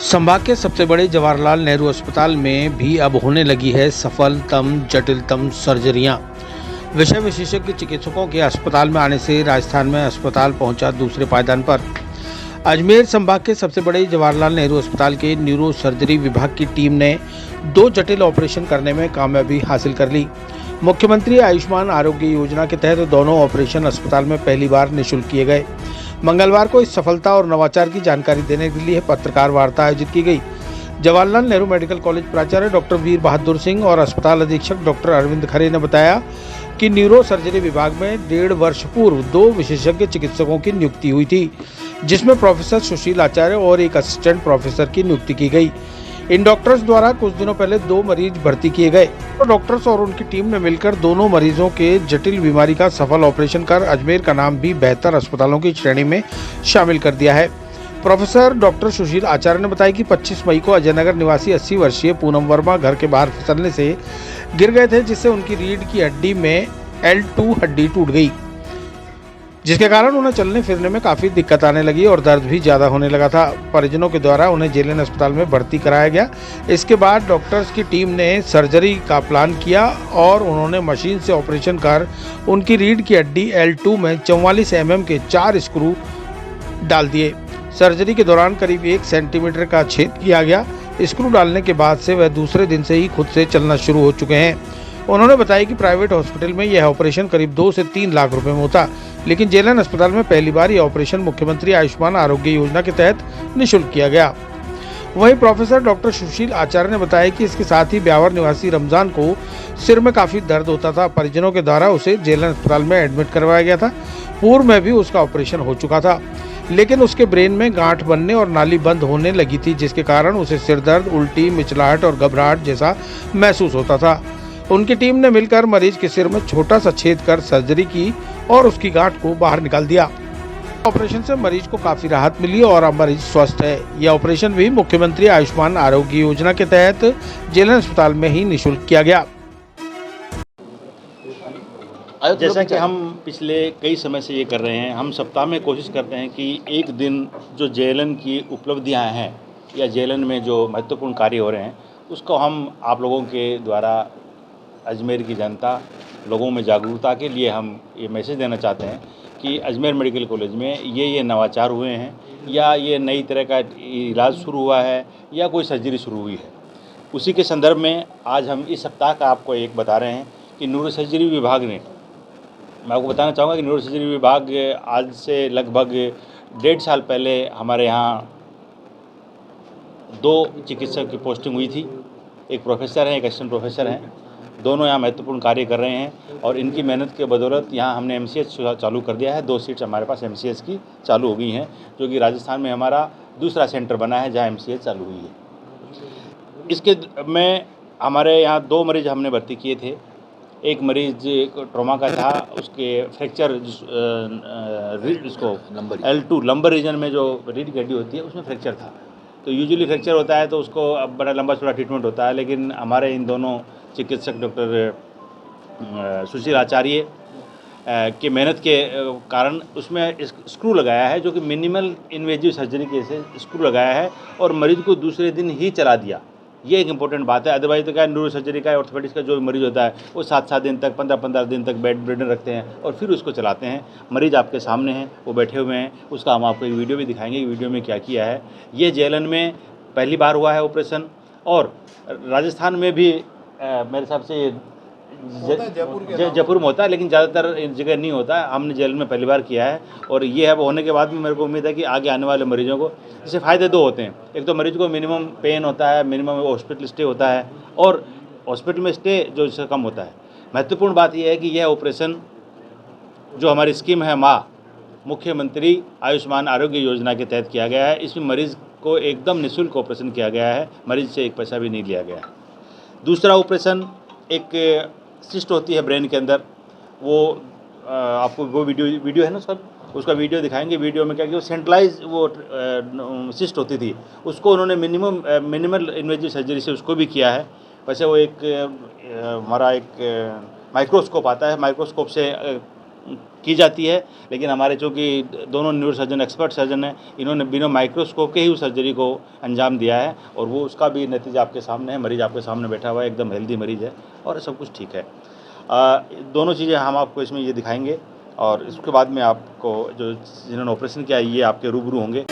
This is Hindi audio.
संभाग के सबसे बड़े जवाहरलाल नेहरू अस्पताल में भी अब होने लगी है सफलतम जटिलतम सर्जरियां। विषय विशेषज्ञ चिकित्सकों के अस्पताल में आने से राजस्थान में अस्पताल पहुंचा दूसरे पायदान पर। अजमेर संभाग के सबसे बड़े जवाहरलाल नेहरू अस्पताल के न्यूरो सर्जरी विभाग की टीम ने 2 जटिल ऑपरेशन करने में कामयाबी हासिल कर ली। मुख्यमंत्री आयुष्मान आरोग्य योजना के तहत दोनों ऑपरेशन अस्पताल में पहली बार निःशुल्क किए गए। मंगलवार को इस सफलता और नवाचार की जानकारी देने के लिए पत्रकार वार्ता आयोजित की गई। जवाहरलाल नेहरू मेडिकल कॉलेज प्राचार्य डॉक्टर वीर बहादुर सिंह और अस्पताल अधीक्षक डॉक्टर अरविंद खरे ने बताया कि न्यूरो सर्जरी विभाग में 1.5 वर्ष पूर्व 2 विशेषज्ञ चिकित्सकों की नियुक्ति हुई थी, जिसमें प्रोफेसर सुशील आचार्य और एक असिस्टेंट प्रोफेसर की नियुक्ति की गई। इन डॉक्टर्स द्वारा कुछ दिनों पहले 2 मरीज भर्ती किए गए तो डॉक्टर्स और उनकी टीम ने मिलकर दोनों मरीजों के जटिल बीमारी का सफल ऑपरेशन कर अजमेर का नाम भी बेहतर अस्पतालों की श्रेणी में शामिल कर दिया है। प्रोफेसर डॉक्टर सुशील आचार्य ने बताया कि 25 मई को अजयनगर निवासी 80 वर्षीय पूनम वर्मा घर के बाहर फिसलने से गिर गए थे, जिससे उनकी रीढ़ की हड्डी में L2 हड्डी टूट गई, जिसके कारण उन्हें चलने फिरने में काफ़ी दिक्कत आने लगी और दर्द भी ज़्यादा होने लगा था। परिजनों के द्वारा उन्हें जेएलएन अस्पताल में भर्ती कराया गया। इसके बाद डॉक्टर्स की टीम ने सर्जरी का प्लान किया और उन्होंने मशीन से ऑपरेशन कर उनकी रीढ़ की हड्डी L2 में 44 mm के 4 स्क्रू डाल दिए। सर्जरी के दौरान करीब 1 सेंटीमीटर का छेद किया गया। स्क्रू डालने के बाद से वह दूसरे दिन से ही खुद से चलना शुरू हो चुके हैं। उन्होंने बताया कि प्राइवेट हॉस्पिटल में यह ऑपरेशन करीब 2 से 3 लाख रुपए में होता, लेकिन जेएलएन अस्पताल में पहली बार यह ऑपरेशन मुख्यमंत्री आयुष्मान आरोग्य योजना के तहत निःशुल्क किया गया। वहीं प्रोफेसर डॉक्टर सुशील आचार्य ने बताया कि इसके साथ ही ब्यावर निवासी रमजान को सिर में काफी दर्द होता था। परिजनों के द्वारा उसे जेएलएन अस्पताल में एडमिट करवाया गया था। पूर्व में भी उसका ऑपरेशन हो चुका था, लेकिन उसके ब्रेन में गांठ बनने और नाली बंद होने लगी थी, जिसके कारण उसे सिर दर्द, उल्टी, मिचलाहट और घबराहट जैसा महसूस होता था। उनकी टीम ने मिलकर मरीज के सिर में छोटा सा छेद कर सर्जरी की और उसकी गांठ को बाहर निकाल दिया। ऑपरेशन से मरीज को काफी राहत मिली और अब मरीज स्वस्थ है। यह ऑपरेशन भी मुख्यमंत्री आयुष्मान आरोग्य योजना के तहत जेएलएन अस्पताल में ही निःशुल्क किया गया। जैसा कि हम पिछले कई समय से ये कर रहे हैं, हम सप्ताह में कोशिश करते हैं कि एक दिन जो जेएलएन की उपलब्धियां हैं या जेएलएन में जो महत्वपूर्ण कार्य हो रहे हैं, उसको हम आप लोगों के द्वारा अजमेर की जनता, लोगों में जागरूकता के लिए हम ये मैसेज देना चाहते हैं कि अजमेर मेडिकल कॉलेज में ये नवाचार हुए हैं या ये नई तरह का इलाज शुरू हुआ है या कोई सर्जरी शुरू हुई है। उसी के संदर्भ में आज हम इस सप्ताह का आपको एक बता रहे हैं कि न्यूरो सर्जरी विभाग ने, मैं आपको बताना चाहूँगा कि न्यूरो सर्जरी विभाग आज से लगभग 1.5 साल पहले हमारे यहाँ 2 चिकित्सक की पोस्टिंग हुई थी। एक प्रोफेसर हैं, एक असिस्टेंट प्रोफेसर हैं। दोनों यहाँ महत्वपूर्ण कार्य कर रहे हैं और इनकी मेहनत के बदौलत यहाँ हमने एमसीएच चालू कर दिया है। 2 सीट्स हमारे पास एमसीएच की चालू हो गई हैं, जो कि राजस्थान में हमारा दूसरा सेंटर बना है जहाँ एमसीएच चालू हुई है। इसके में हमारे यहाँ 2 मरीज हमने भर्ती किए थे। एक मरीज ट्रॉमा का था, उसके फ्रैक्चर इसको L2 लंबर रीजन में जो रीढ़ की हड्डी होती है उसमें फ्रैक्चर था। तो यूजुअली फ्रैक्चर होता है तो उसको अब बड़ा लंबा चौड़ा ट्रीटमेंट होता है, लेकिन हमारे इन दोनों चिकित्सक डॉक्टर सुशील आचार्य के मेहनत के कारण उसमें स्क्रू लगाया है, जो कि मिनिमल इन्वेजिव सर्जरी के से स्क्रू लगाया है और मरीज को दूसरे दिन ही चला दिया। ये एक इम्पोर्टेंट बात है। अदरवाइज तो क्या न्यूरो सर्जरी का, ऑर्थोपेडिक्स का जो मरीज होता है वो 7-7 दिन तक, 15-15 दिन तक बेड रिडन रखते हैं और फिर उसको चलाते हैं। मरीज आपके सामने हैं, वो बैठे हुए हैं, उसका हम आपको एक वीडियो भी दिखाएंगे कि वीडियो में क्या किया है। ये जेएलएन में पहली बार हुआ है ऑपरेशन और राजस्थान में भी मेरे हिसाब से जयपुर में होता है, लेकिन ज़्यादातर जगह नहीं होता है। हमने जेएलएन में पहली बार किया है और ये अब होने के बाद में मेरे को उम्मीद है कि आगे आने वाले मरीजों को इससे फ़ायदे 2 होते हैं। एक तो मरीज को मिनिमम पेन होता है, मिनिमम हॉस्पिटल स्टे होता है और हॉस्पिटल में स्टे जो इससे कम होता है। महत्वपूर्ण बात यह है कि यह ऑपरेशन जो हमारी स्कीम है मुख्यमंत्री आयुष्मान आरोग्य योजना के तहत किया गया है। इसमें मरीज़ को एकदम निःशुल्क ऑपरेशन किया गया है, मरीज से 1 पैसा भी नहीं लिया गया है। दूसरा ऑपरेशन, एक सिस्ट होती है ब्रेन के अंदर, वो आपको वो वीडियो है ना उसका वीडियो दिखाएंगे। वीडियो में क्या कि वो सेंट्रलाइज वो सिस्ट होती थी, उसको उन्होंने मिनिमल इन्वेजिव सर्जरी से उसको भी किया है। वैसे वो एक हमारा एक माइक्रोस्कोप आता है, माइक्रोस्कोप से की जाती है, लेकिन हमारे चूँकि दोनों न्यूरो सर्जन एक्सपर्ट सर्जन हैं, इन्होंने बिना माइक्रोस्कोप के ही उस सर्जरी को अंजाम दिया है और वो उसका भी नतीजा आपके सामने है। मरीज़ आपके सामने बैठा हुआ है, एकदम हेल्दी मरीज़ है और सब कुछ ठीक है। दोनों चीज़ें हम आपको इसमें ये दिखाएंगे और इसके बाद में आपको जो जिन्होंने ऑपरेशन किया है ये आपके रूबरू होंगे।